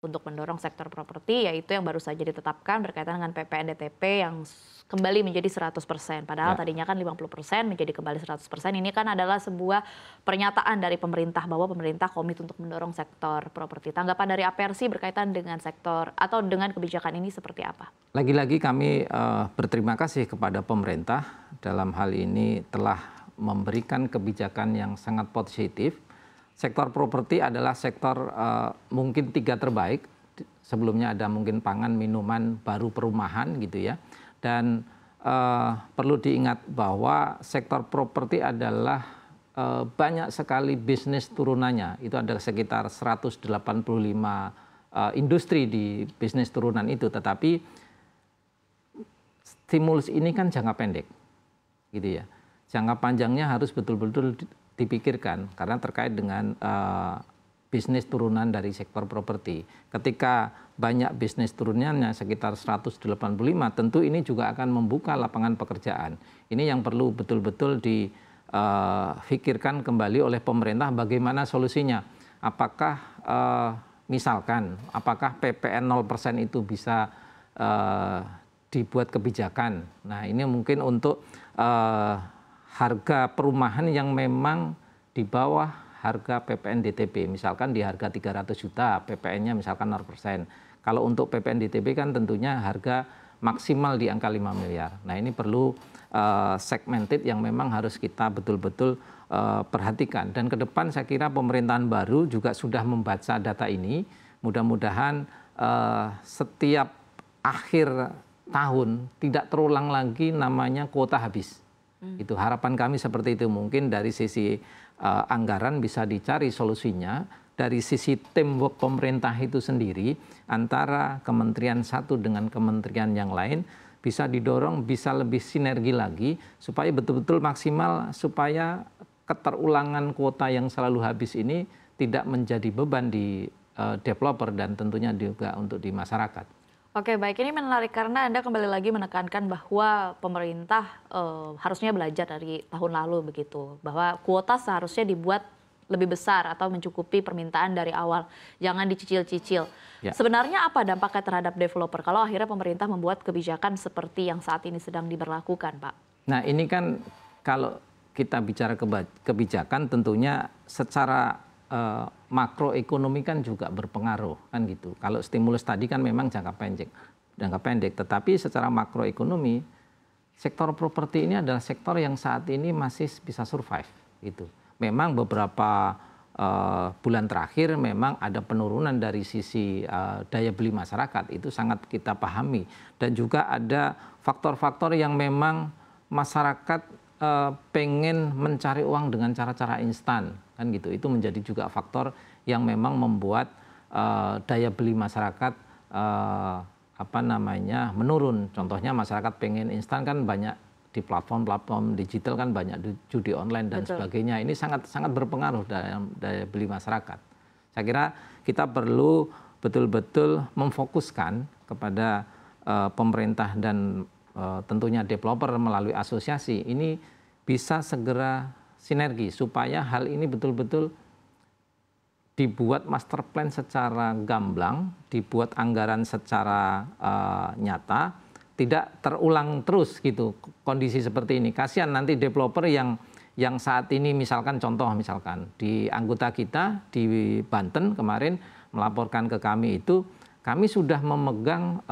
untuk mendorong sektor properti, yaitu yang baru saja ditetapkan berkaitan dengan PPN DTP yang kembali menjadi 100%. Padahal Ya. tadinya kan 50% menjadi kembali 100%. Ini kan adalah sebuah pernyataan dari pemerintah bahwa pemerintah komit untuk mendorong sektor properti. Tanggapan dari APRSI berkaitan dengan sektor atau dengan kebijakan ini seperti apa? Lagi-lagi kami berterima kasih kepada pemerintah dalam hal ini telah memberikan kebijakan yang sangat positif. Sektor properti adalah sektor mungkin 3 terbaik. Sebelumnya ada mungkin pangan, minuman, baru perumahan gitu ya. Dan perlu diingat bahwa sektor properti adalah banyak sekali bisnis turunannya. Itu adalah sekitar 185 industri di bisnis turunan itu. Tetapi stimulus ini kan jangka pendek, gitu ya. Jangka panjangnya harus betul-betul dipikirkan karena terkait dengan bisnis turunan dari sektor properti. Ketika banyak bisnis turunannya sekitar 185, tentu ini juga akan membuka lapangan pekerjaan. Ini yang perlu betul-betul difikirkan kembali oleh pemerintah bagaimana solusinya. Apakah misalkan, apakah PPN 0% itu bisa dibuat kebijakan. Nah ini mungkin untuk harga perumahan yang memang di bawah harga PPN DTP. Misalkan di harga 300 juta, PPN-nya misalkan 0%. Kalau untuk PPN DTP kan tentunya harga maksimal di angka 5 miliar. Nah ini perlu segmented yang memang harus kita betul-betul perhatikan. Dan ke depan saya kira pemerintahan baru juga sudah membaca data ini. Mudah-mudahan setiap akhir tahun tidak terulang lagi namanya kuota habis. Itu harapan kami seperti itu. Mungkin dari sisi anggaran bisa dicari solusinya, dari sisi teamwork pemerintah itu sendiri antara kementerian satu dengan kementerian yang lain bisa didorong, bisa lebih sinergi lagi supaya betul-betul maksimal, supaya keterulangan kuota yang selalu habis ini tidak menjadi beban di developer dan tentunya juga untuk di masyarakat. Oke, baik. Ini menarik karena Anda kembali lagi menekankan bahwa pemerintah harusnya belajar dari tahun lalu begitu. Bahwa kuota seharusnya dibuat lebih besar atau mencukupi permintaan dari awal. Jangan dicicil-cicil. Ya. Sebenarnya apa dampaknya terhadap developer kalau akhirnya pemerintah membuat kebijakan seperti yang saat ini sedang diberlakukan, Pak? Nah ini kan kalau kita bicara kebijakan tentunya secara makroekonomi kan juga berpengaruh kan gitu. Kalau stimulus tadi kan memang jangka pendek, tetapi secara makroekonomi sektor properti ini adalah sektor yang saat ini masih bisa survive gitu. Memang beberapa bulan terakhir memang ada penurunan dari sisi daya beli masyarakat, itu sangat kita pahami, dan juga ada faktor-faktor yang memang masyarakat pengen mencari uang dengan cara-cara instan kan gitu. Itu menjadi juga faktor yang memang membuat daya beli masyarakat menurun. Contohnya masyarakat pengen instan kan banyak di platform-platform digital kan banyak judi online dan Betul. sebagainya. Ini sangat berpengaruh dalam daya beli masyarakat. Saya kira kita perlu betul-betul memfokuskan kepada pemerintah dan tentunya developer melalui asosiasi ini bisa segera sinergi supaya hal ini betul-betul dibuat master plan secara gamblang, dibuat anggaran secara nyata, tidak terulang terus gitu kondisi seperti ini. Kasihan nanti developer yang saat ini misalkan di anggota kita di Banten kemarin melaporkan ke kami itu, kami sudah memegang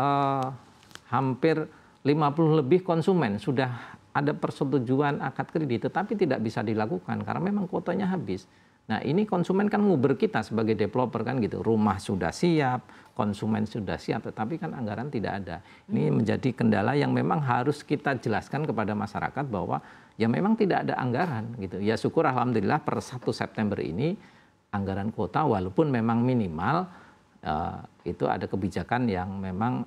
hampir 50 lebih konsumen, sudah ada persetujuan akad kredit, tetapi tidak bisa dilakukan karena memang kuotanya habis. Nah ini konsumen kan nguber kita sebagai developer kan gitu, rumah sudah siap, konsumen sudah siap, tetapi kan anggaran tidak ada. Ini menjadi kendala yang memang harus kita jelaskan kepada masyarakat bahwa ya memang tidak ada anggaran gitu. Ya syukur alhamdulillah per 1 September ini anggaran kuota walaupun memang minimal, itu ada kebijakan yang memang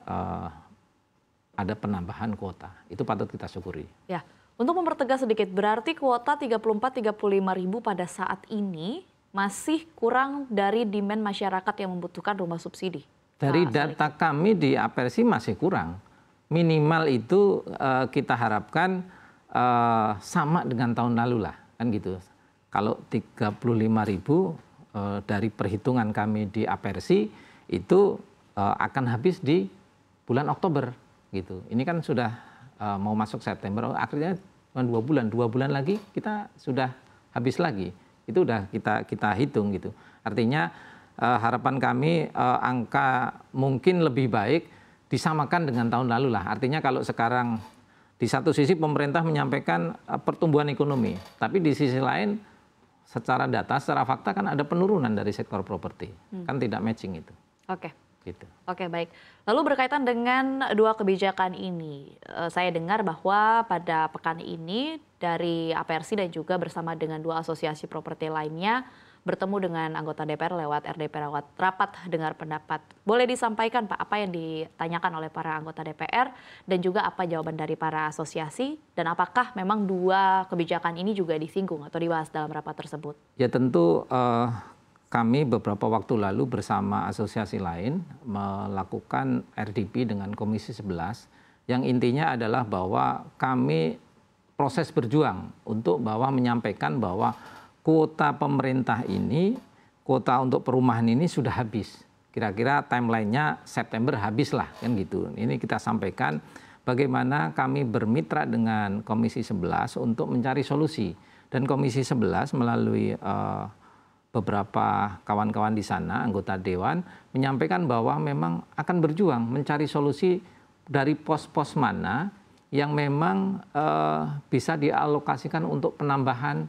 ada penambahan kuota. Itu patut kita syukuri. Ya, untuk mempertegas sedikit, berarti kuota 34-35 ribu pada saat ini masih kurang dari demand masyarakat yang membutuhkan rumah subsidi. Dari data kami di APRSI masih kurang. Minimal itu kita harapkan sama dengan tahun lalu lah, kan gitu. Kalau 35 ribu dari perhitungan kami di APRSI itu akan habis di bulan Oktober gitu. Ini kan sudah mau masuk September, akhirnya cuma 2 bulan lagi kita sudah habis lagi. Itu udah kita hitung gitu. Artinya harapan kami angka mungkin lebih baik disamakan dengan tahun lalu lah. Artinya kalau sekarang di satu sisi pemerintah menyampaikan pertumbuhan ekonomi, tapi di sisi lain secara data, secara fakta kan ada penurunan dari sektor properti. Kan tidak matching itu. Oke. Gitu. Oke, baik. Lalu berkaitan dengan dua kebijakan ini, saya dengar bahwa pada pekan ini dari APRC dan juga bersama dengan dua asosiasi properti lainnya bertemu dengan anggota DPR lewat RDP rapat dengar pendapat. Boleh disampaikan Pak apa yang ditanyakan oleh para anggota DPR dan juga apa jawaban dari para asosiasi dan apakah memang dua kebijakan ini juga disinggung atau dibahas dalam rapat tersebut? Ya tentu kami beberapa waktu lalu bersama asosiasi lain melakukan RDP dengan Komisi 11 yang intinya adalah bahwa kami proses berjuang untuk menyampaikan bahwa kuota pemerintah ini, kuota untuk perumahan ini sudah habis. Kira-kira timelinenya September habis lah kan gitu. Ini kita sampaikan bagaimana kami bermitra dengan Komisi 11 untuk mencari solusi. Dan Komisi 11 melalui beberapa kawan-kawan di sana, anggota Dewan, menyampaikan bahwa memang akan berjuang mencari solusi dari pos-pos mana yang memang bisa dialokasikan untuk penambahan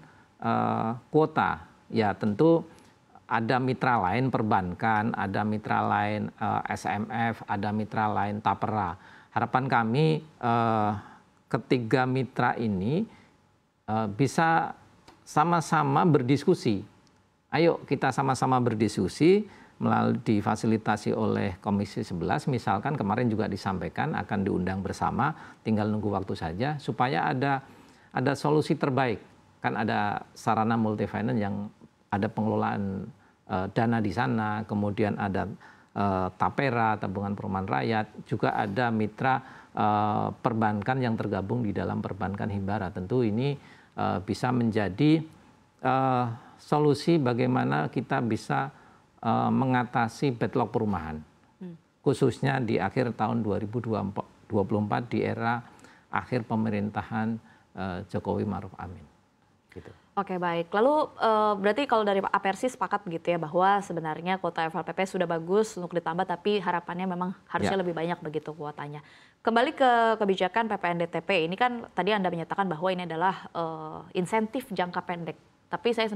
kuota. Ya tentu ada mitra lain perbankan, ada mitra lain SMF, ada mitra lain Tapera. Harapan kami ketiga mitra ini bisa sama-sama berdiskusi. Ayo kita sama-sama berdiskusi melalui difasilitasi oleh Komisi 11. Misalkan kemarin juga disampaikan akan diundang bersama, tinggal nunggu waktu saja supaya ada solusi terbaik. Kan ada sarana multifinance yang ada pengelolaan dana di sana, kemudian ada Tapera, tabungan perumahan rakyat, juga ada mitra perbankan yang tergabung di dalam perbankan Himbara. Tentu ini bisa menjadi solusi bagaimana kita bisa mengatasi backlog perumahan, khususnya di akhir tahun 2024 di era akhir pemerintahan Jokowi Ma'ruf Amin. Gitu. Oke, baik. Lalu berarti kalau dari APRC sepakat begitu ya bahwa sebenarnya kuota FLPP sudah bagus untuk ditambah tapi harapannya memang harusnya lebih banyak begitu kuotanya. Kembali ke kebijakan PPNDTP, ini kan tadi Anda menyatakan bahwa ini adalah insentif jangka pendek. Tapi saya